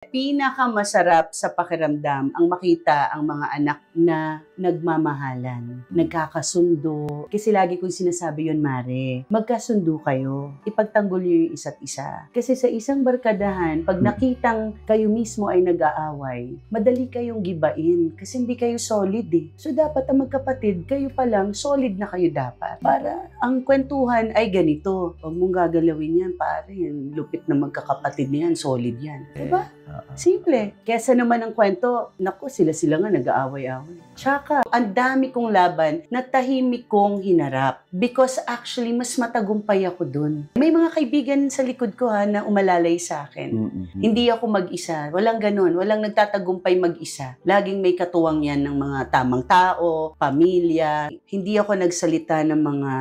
Pinakamasarap sa pakiramdam ang makita ang mga anak na nagmamahalan, nagkakasundo. Kasi lagi kong sinasabi yun, Mare, magkasundo kayo, ipagtanggol niyo yung isa't isa. Kasi sa isang barkadahan, pag nakitang kayo mismo ay nag-aaway, madali kayong gibain kasi hindi kayo solid eh. So dapat ang magkapatid, kayo pa lang, solid na kayo dapat. Para ang kwentuhan ay ganito. Huwag mong gagalawin yan, pare, yung lupit na magkakapatid niyan, solid yan. Diba? Simple. Kesa naman ang kwento, naku, sila nga nag-aaway-aaway. Tsaka, ang dami kong laban na tahimik kong hinarap. Because actually, mas matagumpay ako dun. May mga kaibigan sa likod ko na umalalay sa akin. Hindi ako mag-isa. Walang ganun. Walang nagtatagumpay mag-isa. Laging may katuwang yan ng mga tamang tao, pamilya. Hindi ako nagsalita ng mga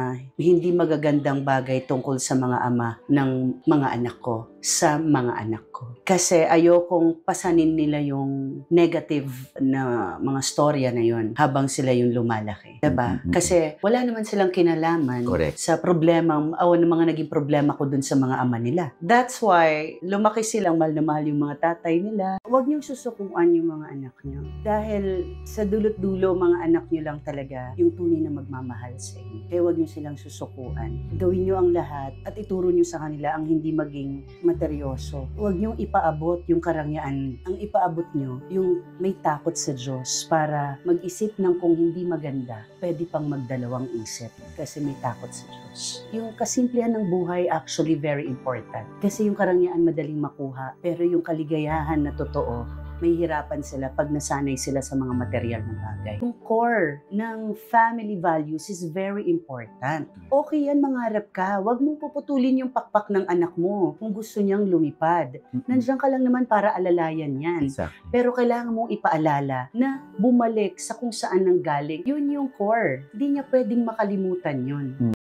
hindi magagandang bagay tungkol sa mga ama ng mga anak ko. Sa mga anak ko. Kasi ayokong pasanin nila yung negative na mga storya na yun habang sila yung lumalaki. Diba? Kasi wala naman silang kinalaman sa problema o ng mga naging problema ko dun sa mga ama nila. That's why lumaki silang mahal na mahal yung mga tatay nila. Huwag niyong susukuan yung mga anak niyo. Dahil sa dulot-dulo, mga anak niyo lang talaga yung tunay na magmamahal sa inyo. Kaya huwag niyo silang susukuan. Gawin niyo ang lahat at ituro niyo sa kanila ang hindi maging materyoso. Huwag niyong ipaabot yung karangyaan. Ang ipaabot niyo, yung may takot sa Diyos para mag-isip ng kung hindi maganda, pwede pang magdalawang isip kasi may takot sa Diyos. Yung kasimplihan ng buhay actually very important. Kasi yung karangyaan madaling makuha, pero yung kaligayahan na totoo, may hirapan sila pag nasanay sila sa mga material na bagay. Yung core ng family values is very important. Okay yan, mangarap ka. Huwag mong puputulin yung pakpak ng anak mo kung gusto niyang lumipad. Nandiyan ka lang naman para alalayan yan. Pero kailangan mong ipaalala na bumalik sa kung saan nanggaling. Yun yung core. Hindi niya pwedeng makalimutan yun.